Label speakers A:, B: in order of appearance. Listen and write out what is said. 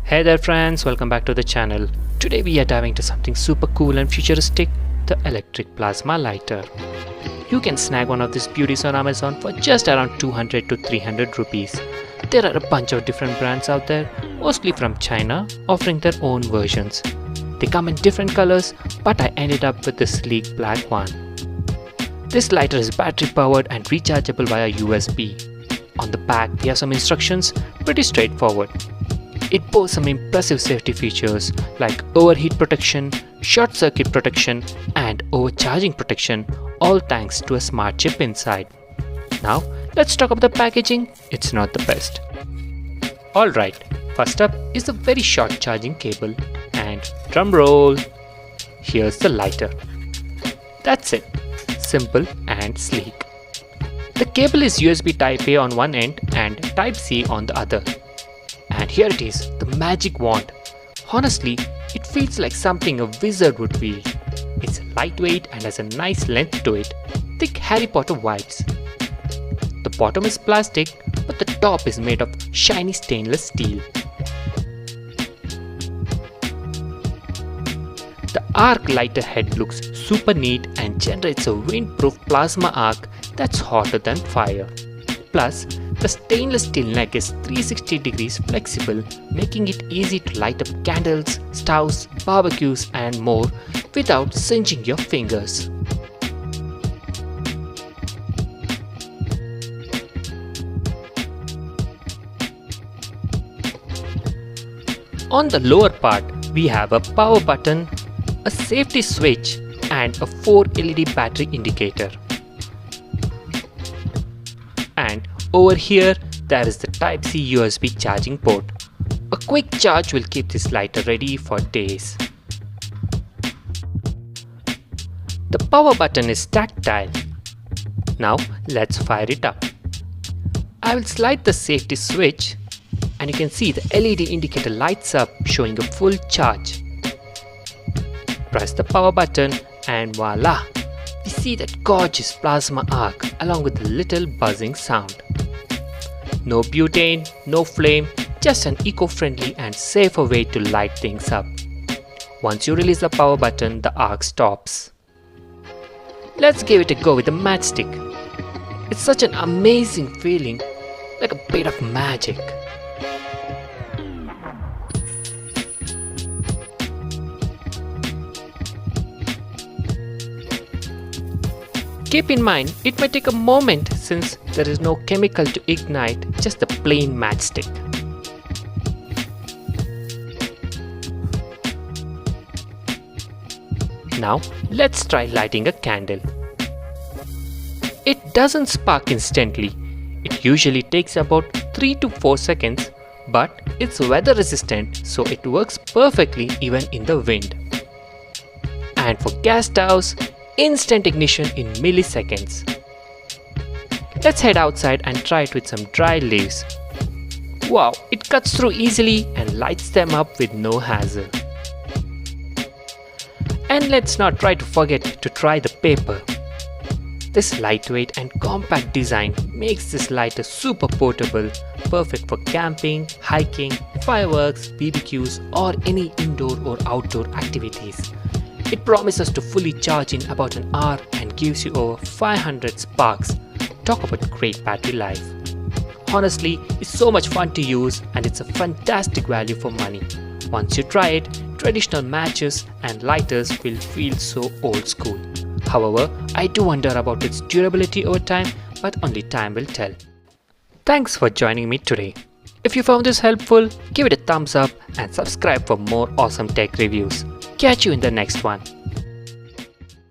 A: Hey there friends, welcome back to the channel. Today we are diving into something super cool and futuristic, the electric plasma lighter. You can snag one of these beauties on Amazon for just around 200 to 300 rupees. There are a bunch of different brands out there, mostly from China, offering their own versions. They come in different colors, but I ended up with the sleek black one. This lighter is battery powered and rechargeable via USB. On the back we have some instructions, pretty straightforward. It boasts some impressive safety features like overheat protection, short circuit protection and overcharging protection, all thanks to a smart chip inside. Now let's talk about the packaging. It's not the best. Alright, first up is the very short charging cable and drum roll, here's the lighter. That's it, simple and sleek. The cable is USB Type A on one end and Type C on the other. And here it is, the magic wand. Honestly, it feels like something a wizard would wield. It's lightweight and has a nice length to it, thick Harry Potter vibes. The bottom is plastic, but the top is made of shiny stainless steel. The arc lighter head looks super neat and generates a windproof plasma arc that's hotter than fire. Plus, the stainless steel neck is 360 degrees flexible, making it easy to light up candles, stoves, barbecues and more without singeing your fingers. On the lower part, we have a power button, a safety switch and a 4 LED battery indicator. And over here, there is the Type C USB charging port. A quick charge will keep this lighter ready for days. The power button is tactile. Now let's fire it up. I will slide the safety switch and you can see the LED indicator lights up showing a full charge. Press the power button and voila! We see that gorgeous plasma arc along with a little buzzing sound. No butane, no flame, just an eco-friendly and safer way to light things up. Once you release the power button, the arc stops. Let's give it a go with the matchstick. It's such an amazing feeling, like a bit of magic. Keep in mind, it might take a moment since there is no chemical to ignite, just the plain matchstick. Now let's try lighting a candle. It doesn't spark instantly. It usually takes about 3 to 4 seconds, but it's weather resistant so it works perfectly even in the wind. And for gas stoves, instant ignition in milliseconds. Let's head outside and try it with some dry leaves. Wow, it cuts through easily and lights them up with no hassle. And let's not try to forget to try the paper. This lightweight and compact design makes this lighter super portable, perfect for camping, hiking, fireworks, BBQs or any indoor or outdoor activities. It promises to fully charge in about an hour and gives you over 500 sparks. Talk about great battery life. Honestly, it's so much fun to use and it's a fantastic value for money. Once you try it, traditional matches and lighters will feel so old school. However, I do wonder about its durability over time, but only time will tell. Thanks for joining me today. If you found this helpful, give it a thumbs up and subscribe for more awesome tech reviews. Catch you in the next one.